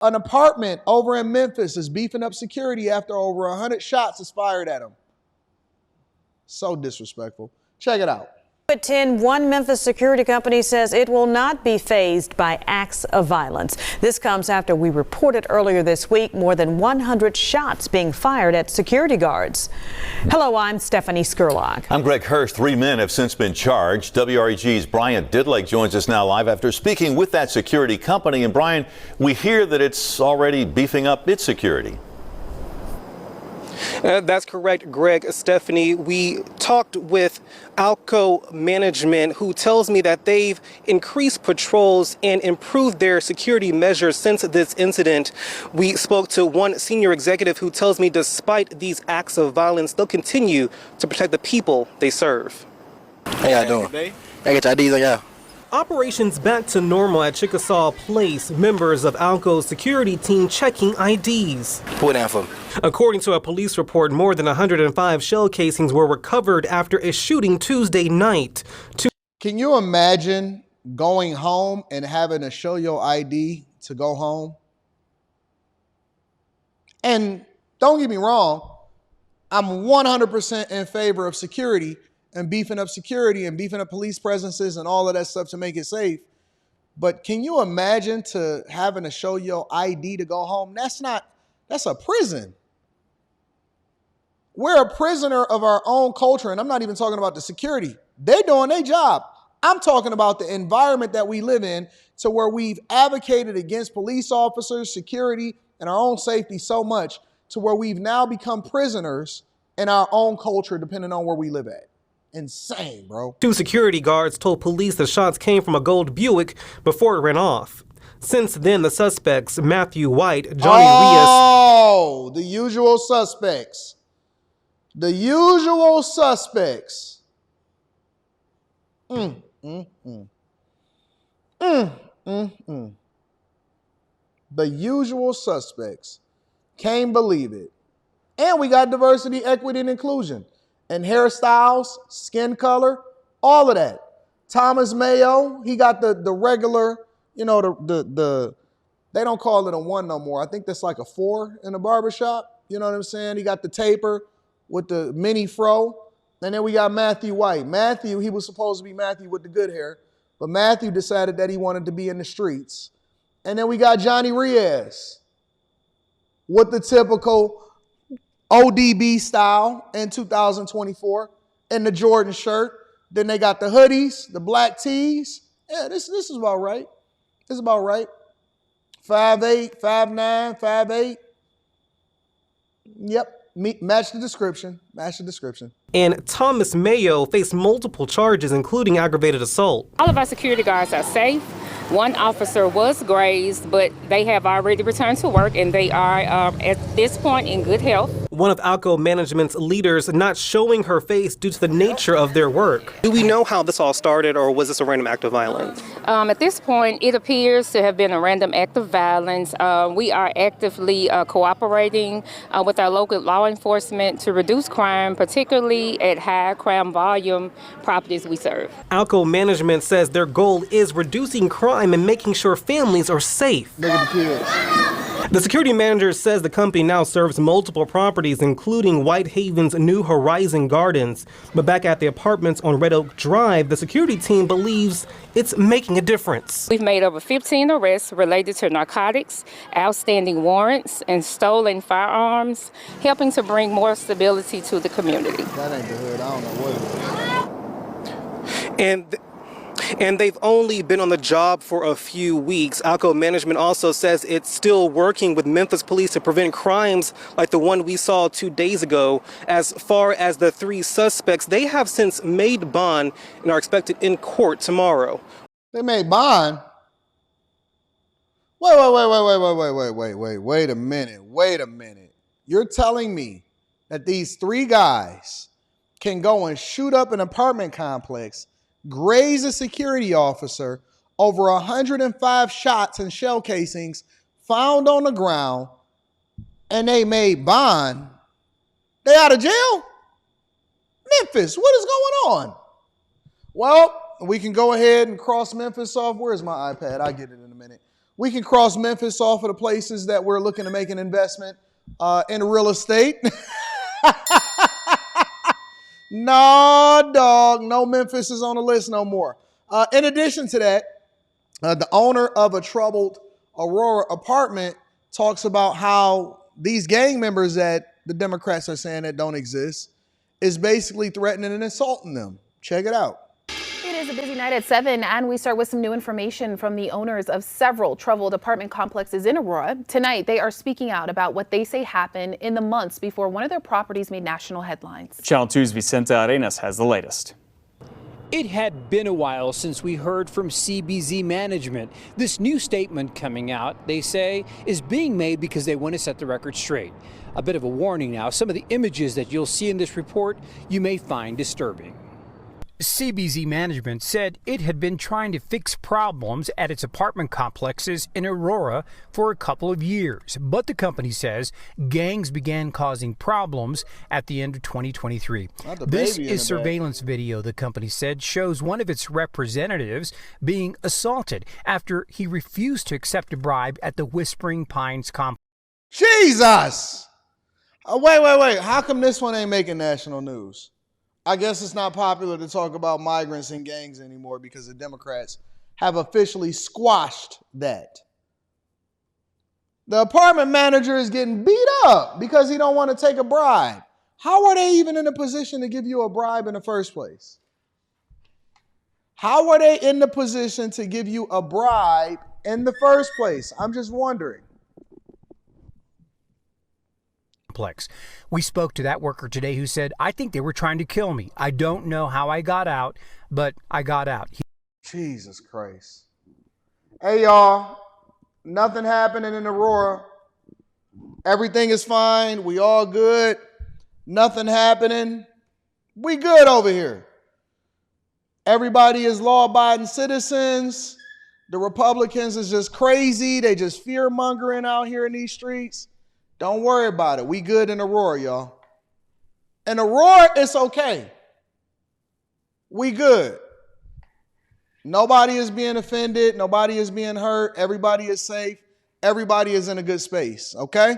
An apartment over in Memphis is beefing up security after over 100 shots is fired at him. So disrespectful. Check it out. At 10, one Memphis security company says it will not be fazed by acts of violence. This comes after we reported earlier this week more than 100 shots being fired at security guards. Hello, I'm Stephanie Skurlock. I'm Greg Hurst. 3 men have since been charged. WREG's Brian Didlake joins us now live after speaking with that security company. And Brian, we hear that it's already beefing up its security. That's correct, Greg. Stephanie, we talked with Alco management, who tells me that they've increased patrols and improved their security measures since this incident. We spoke to one senior executive who tells me despite these acts of violence, they'll continue to protect the people they serve. How y'all doing? I get your IDs on y'all. Operations back to normal at Chickasaw Place. Members of Alco's security team checking IDs. Pull it down for me. According to a police report, more than 105 shell casings were recovered after a shooting Tuesday night. Can you imagine going home and having to show your ID to go home? And don't get me wrong, I'm 100% in favor of security and beefing up security and beefing up police presences and all of that stuff to make it safe. But can you imagine to having to show your ID to go home? That's a prison. We're a prisoner of our own culture, and I'm not even talking about the security. They're doing their job. I'm talking about the environment that we live in, to where we've advocated against police officers, security, and our own safety so much to where we've now become prisoners in our own culture, depending on where we live at. Insane, bro. 2 security guards told police the shots came from a gold Buick before it ran off. Since then, the suspects, Matthew White, Johnny Reyes. Oh, the usual suspects. The usual suspects. The usual suspects. Can't believe it. And we got diversity, equity, and inclusion. And hairstyles, skin color, all of that. Thomas Mayo, he got the regular, you know, the they don't call it a 1 no more. I think that's like a 4 in the barbershop. You know what I'm saying? He got the taper with the mini fro. And then we got Matthew White. Matthew, he was supposed to be Matthew with the good hair, but Matthew decided that he wanted to be in the streets. And then we got Johnny Reyes with the typical ODB style in 2024 and the Jordan shirt. Then they got the hoodies, the black tees. Yeah, this is about right. This is about right. 5'8", 5'9", 5'8". Yep, match the description. Match the description. And Thomas Mayo faced multiple charges, including aggravated assault. All of our security guards are safe. One officer was grazed, but they have already returned to work, and they are, at this point, in good health. One of Alco management's leaders not showing her face due to the nature of their work. Do we know how this all started, or was this a random act of violence? At this point, it appears to have been a random act of violence. We are actively cooperating with our local law enforcement to reduce crime, particularly at high crime volume properties we serve. Alco management says their goal is reducing crime and making sure families are safe. Look at the kids. The security manager says the company now serves multiple properties, including Whitehaven's New Horizon Gardens. But back at the apartments on Red Oak Drive, the security team believes it's making a difference. We've made over 15 arrests related to narcotics, outstanding warrants, and stolen firearms, helping to bring more stability to the community. That ain't the hood. I don't know what it is. And they've only been on the job for a few weeks. Alco management also says it's still working with Memphis police to prevent crimes like the one we saw 2 days ago. As far as the 3 suspects, they have since made bond and are expected in court tomorrow. They made bond? Wait a minute. You're telling me that these 3 guys can go and shoot up an apartment complex, graze a security officer, over 105 shots and shell casings found on the ground, and they made bond? They out of jail? Memphis, what is going on? Well, we can go ahead and cross Memphis off. Where's my iPad? I'll get it in a minute. We can cross Memphis off of the places that we're looking to make an investment in real estate. No, dog. No Memphis is on the list no more. In addition to that, the owner of a troubled Aurora apartment talks about how these gang members that the Democrats are saying that don't exist is basically threatening and assaulting them. Check it out. It is a busy night at 7, and we start with some new information from the owners of several troubled apartment complexes in Aurora. Tonight, they are speaking out about what they say happened in the months before one of their properties made national headlines. Channel 2's Vicente Arenas has the latest. It had been a while since we heard from CBZ management. This new statement coming out, they say, is being made because they want to set the record straight. A bit of a warning now, some of the images that you'll see in this report you may find disturbing. CBZ management said it had been trying to fix problems at its apartment complexes in Aurora for a couple of years. But the company says gangs began causing problems at the end of 2023. This is surveillance video, the company said, shows one of its representatives being assaulted after he refused to accept a bribe at the Whispering Pines complex. Jesus! Wait. How come this one ain't making national news? I guess it's not popular to talk about migrants and gangs anymore because the Democrats have officially squashed that. The apartment manager is getting beat up because he don't want to take a bribe. How are they even in a position to give you a bribe in the first place? How are they in the position to give you a bribe in the first place? I'm just wondering. We spoke to that worker today who said, I think they were trying to kill me. I don't know how I got out, but I got out. Jesus Christ. Hey, y'all. Nothing happening in Aurora. Everything is fine. We all good. Nothing happening. We good over here. Everybody is law-abiding citizens. The Republicans is just crazy. They just fear-mongering out here in these streets. Don't worry about it. We good in Aurora, y'all. In Aurora, it's okay. We good. Nobody is being offended. Nobody is being hurt. Everybody is safe. Everybody is in a good space, okay?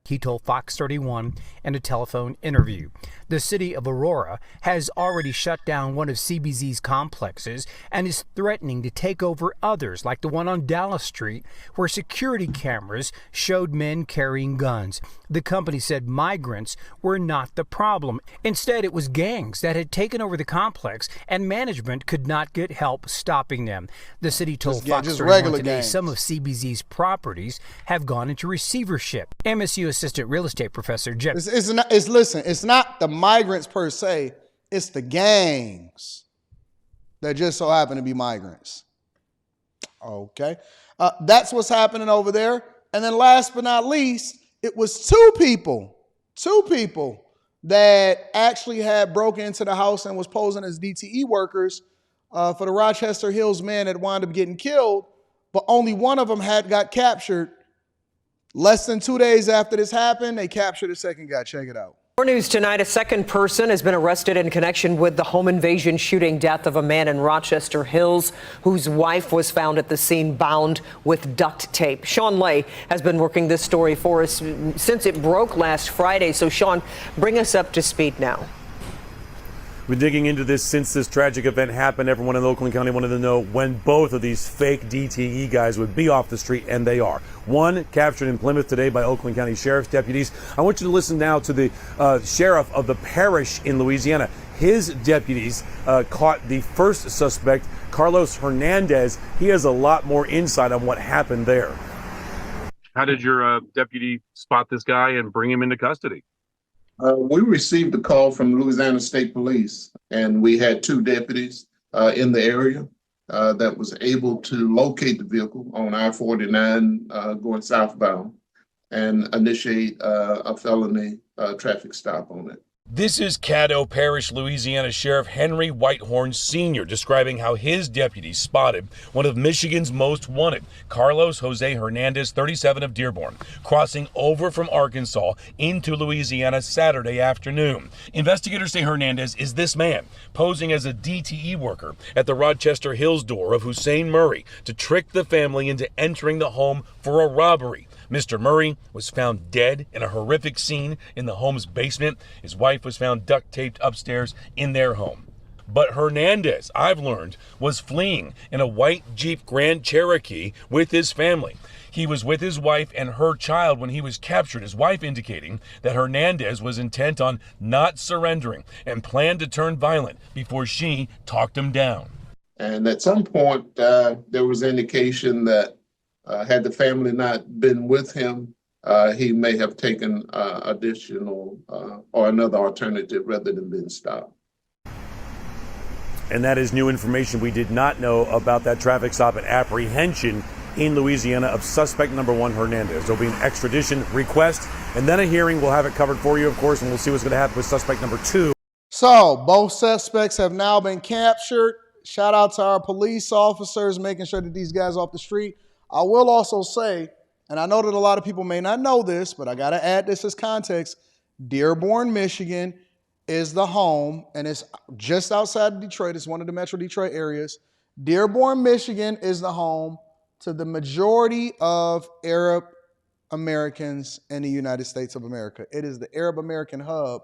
He told Fox 31 in a telephone interview. The city of Aurora has already shut down one of CBZ's complexes and is threatening to take over others, like the one on Dallas Street, where security cameras showed men carrying guns. The company said migrants were not the problem. Instead, it was gangs that had taken over the complex, and management could not get help stopping them. The city told Fox 31 today some of CBZ's properties have gone into receivership. MSU assistant real estate professor Jeff. It's not the migrants per se, it's the gangs that just so happen to be migrants. Okay. That's what's happening over there. And then last but not least, it was two people that actually had broken into the house and was posing as DTE workers for the Rochester Hills man that wound up getting killed, but only one of them got captured. Less than 2 days after this happened, they captured the second guy. Check it out. More news tonight. A second person has been arrested in connection with the home invasion shooting death of a man in Rochester Hills whose wife was found at the scene bound with duct tape. Sean Lay has been working this story for us since it broke last Friday. So, Sean, bring us up to speed now. We've been digging into this since this tragic event happened. Everyone in Oakland County wanted to know when both of these fake DTE guys would be off the street, and they are. One captured in Plymouth today by Oakland County Sheriff's deputies. I want you to listen now to the sheriff of the parish in Louisiana. His deputies caught the first suspect, Carlos Hernandez. He has a lot more insight on what happened there. How did your deputy spot this guy and bring him into custody? We received a call from Louisiana State Police, and we had two deputies in the area that was able to locate the vehicle on I-49 going southbound and initiate a felony traffic stop on it. This is Caddo Parish, Louisiana Sheriff Henry Whitehorn Sr. describing how his deputies spotted one of Michigan's most wanted, Carlos Jose Hernandez, 37 of Dearborn, crossing over from Arkansas into Louisiana Saturday afternoon. Investigators say Hernandez is this man, posing as a DTE worker at the Rochester Hills door of Hussein Murray to trick the family into entering the home for a robbery. Mr. Murray was found dead in a horrific scene in the home's basement. His wife was found duct taped upstairs in their home. But Hernandez, I've learned, was fleeing in a white Jeep Grand Cherokee with his family. He was with his wife and her child when he was captured, his wife indicating that Hernandez was intent on not surrendering and planned to turn violent before she talked him down. And at some point, there was indication that had the family not been with him, he may have taken additional or another alternative rather than being stopped. And that is new information. We did not know about that traffic stop and apprehension in Louisiana of suspect number 1, Hernandez. There'll be an extradition request and then a hearing. We'll have it covered for you, of course, and we'll see what's going to happen with suspect number 2. So both suspects have now been captured. Shout out to our police officers making sure that these guys are off the street. I will also say, and I know that a lot of people may not know this, but I got to add this as context. Dearborn, Michigan is the home, and it's just outside of Detroit. It's one of the Metro Detroit areas. Dearborn, Michigan is the home to the majority of Arab Americans in the United States of America. It is the Arab American hub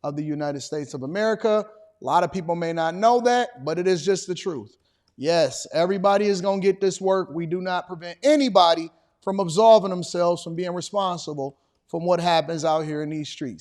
of the United States of America. A lot of people may not know that, but it is just the truth. Yes, everybody is going to get this work. We do not prevent anybody from absolving themselves from being responsible from what happens out here in these streets.